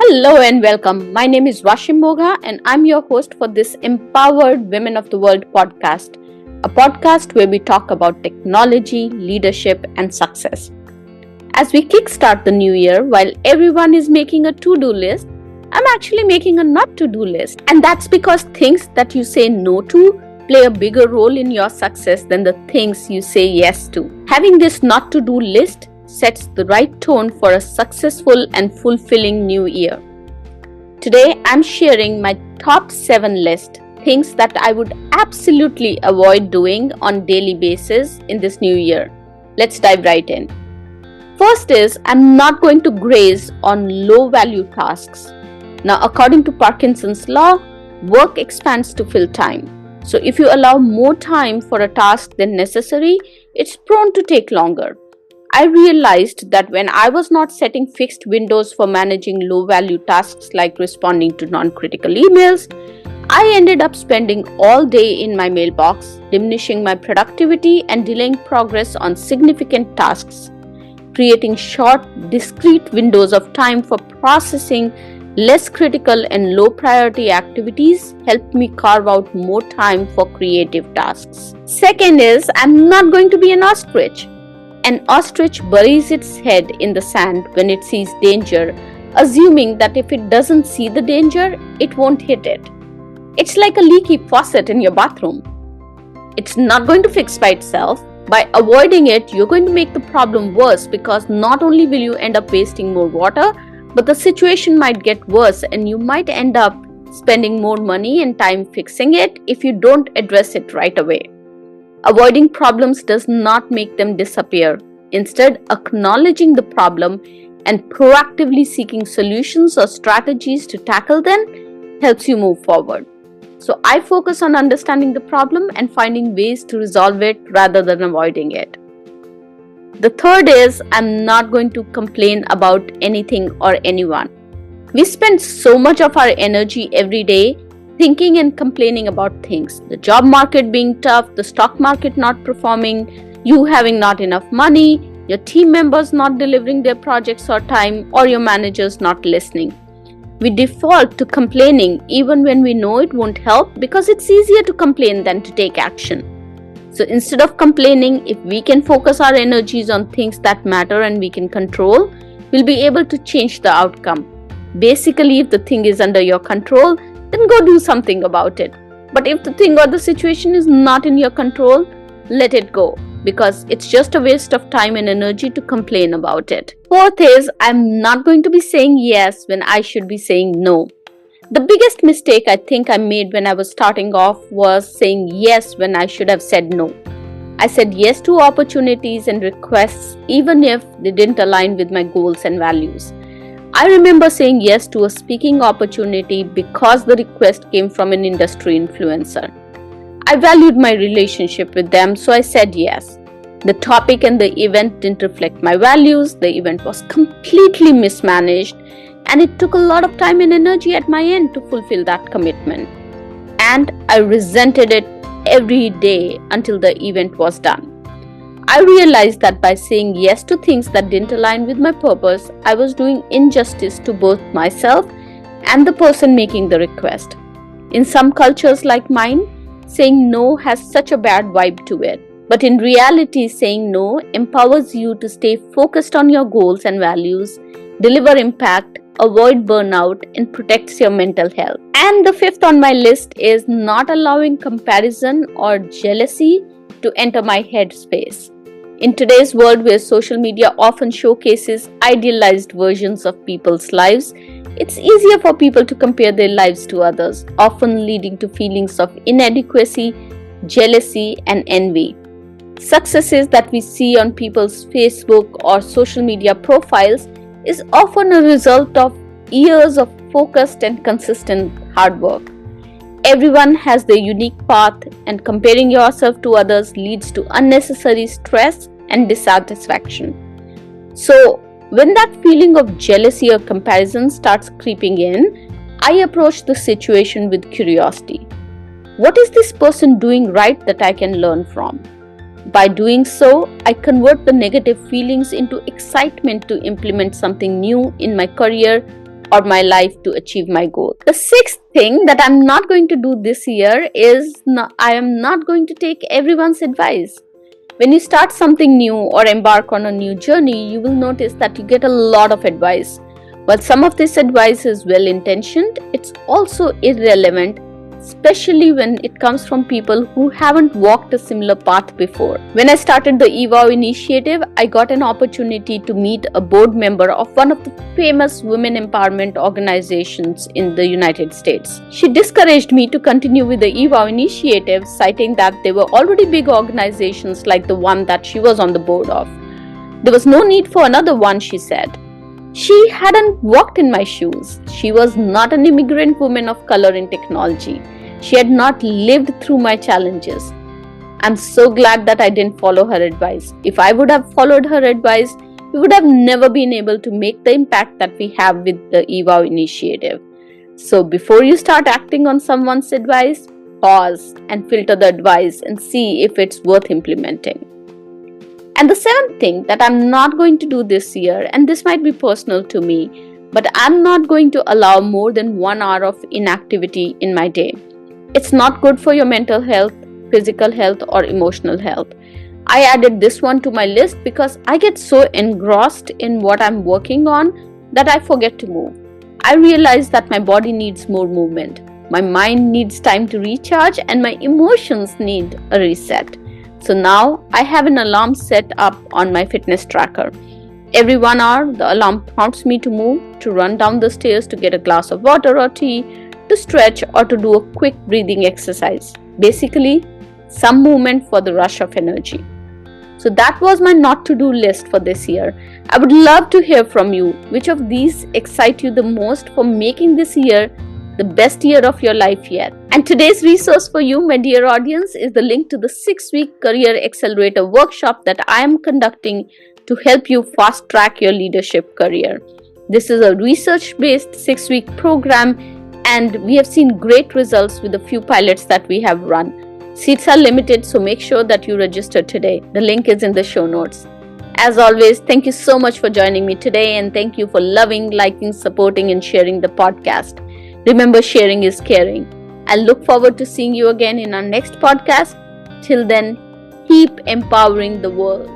Hello and welcome. My name is Washim Mogha and I'm your host for this Empowered Women of the World podcast, a podcast where we talk about technology, leadership, and success. As we kickstart the new year, while everyone is making a to-do list, I'm actually making a not to-do list. And that's because things that you say no to play a bigger role in your success than the things you say yes to. Having this not to-do list sets the right tone for a successful and fulfilling new year. Today, I'm sharing my top 7 list, things that I would absolutely avoid doing on daily basis in this new year. Let's dive right in. First is, I'm not going to graze on low value tasks. Now, according to Parkinson's law, work expands to fill time. So if you allow more time for a task than necessary, it's prone to take longer. I realized that when I was not setting fixed windows for managing low-value tasks like responding to non-critical emails, I ended up spending all day in my mailbox, diminishing my productivity and delaying progress on significant tasks. Creating short, discrete windows of time for processing less critical and low-priority activities helped me carve out more time for creative tasks. Second is, I'm not going to be an ostrich. An ostrich buries its head in the sand when it sees danger, assuming that if it doesn't see the danger, it won't hit it. It's like a leaky faucet in your bathroom. It's not going to fix by itself. By avoiding it, you're going to make the problem worse because not only will you end up wasting more water, but the situation might get worse and you might end up spending more money and time fixing it if you don't address it right away. Avoiding problems does not make them disappear. Instead, acknowledging the problem and proactively seeking solutions or strategies to tackle them helps you move forward. So I focus on understanding the problem and finding ways to resolve it rather than avoiding it. The third is, I'm not going to complain about anything or anyone. We spend so much of our energy every day thinking and complaining about things. The job market being tough, the stock market not performing, you having not enough money, your team members not delivering their projects on time, or your managers not listening. We default to complaining even when we know it won't help because it's easier to complain than to take action. So instead of complaining, if we can focus our energies on things that matter and we can control, we'll be able to change the outcome. Basically, if the thing is under your control, then go do something about it. But if the thing or the situation is not in your control, let it go because it's just a waste of time and energy to complain about it. Fourth is, I'm not going to be saying yes when I should be saying no. The biggest mistake I think I made when I was starting off was saying yes when I should have said no. I said yes to opportunities and requests even if they didn't align with my goals and values. I remember saying yes to a speaking opportunity because the request came from an industry influencer. I valued my relationship with them, so I said yes. The topic and the event didn't reflect my values. The event was completely mismanaged, and it took a lot of time and energy at my end to fulfill that commitment. And I resented it every day until the event was done. I realized that by saying yes to things that didn't align with my purpose, I was doing injustice to both myself and the person making the request. In some cultures like mine, saying no has such a bad vibe to it. But in reality, saying no empowers you to stay focused on your goals and values, deliver impact, avoid burnout, and protects your mental health. And the fifth on my list is not allowing comparison or jealousy to enter my headspace. In today's world where social media often showcases idealized versions of people's lives, it's easier for people to compare their lives to others, often leading to feelings of inadequacy, jealousy, and envy. Successes that we see on people's Facebook or social media profiles is often a result of years of focused and consistent hard work. Everyone has their unique path, and comparing yourself to others leads to unnecessary stress and dissatisfaction. So, when that feeling of jealousy or comparison starts creeping in, I approach the situation with curiosity. What is this person doing right that I can learn from? By doing so, I convert the negative feelings into excitement to implement something new in my career, or my life to achieve my goal. The sixth thing that I'm not going to do this year is I am not going to take everyone's advice. When you start something new or embark on a new journey, you will notice that you get a lot of advice. While some of this advice is well intentioned, it's also irrelevant, especially when it comes from people who haven't walked a similar path before. When I started the eWOW initiative, I got an opportunity to meet a board member of one of the famous women empowerment organizations in the United States. She discouraged me to continue with the eWOW initiative, citing that there were already big organizations like the one that she was on the board of. There was no need for another one, she said. She hadn't walked in my shoes. She was not an immigrant woman of color in technology. She had not lived through my challenges. I'm so glad that I didn't follow her advice. If I would have followed her advice, we would have never been able to make the impact that we have with the eWOW initiative. So before you start acting on someone's advice, pause and filter the advice and see if it's worth implementing. And the seventh thing that I'm not going to do this year, and this might be personal to me, but I'm not going to allow more than 1 hour of inactivity in my day. It's not good for your mental health, physical health, or emotional health. I added this one to my list because I get so engrossed in what I'm working on that I forget to move. I realize that my body needs more movement, my mind needs time to recharge, and my emotions need a reset. So now I have an alarm set up on my fitness tracker. Every 1 hour, the alarm prompts me to move, to run down the stairs to get a glass of water or tea, to stretch, or to do a quick breathing exercise. Basically, some movement for the rush of energy. So that was my not to do list for this year. I would love to hear from you. Which of these excite you the most for making this year the best year of your life yet? And today's resource for you, my dear audience, is the link to the 6-week Career Accelerator workshop that I am conducting to help you fast track your leadership career. This is a research-based 6-week program, and we have seen great results with the few pilots that we have run. Seats are limited, so make sure that you register today. The link is in the show notes. As always, thank you so much for joining me today, and thank you for loving, liking, supporting, and sharing the podcast. Remember, sharing is caring. I look forward to seeing you again in our next podcast. Till then, keep empowering the world.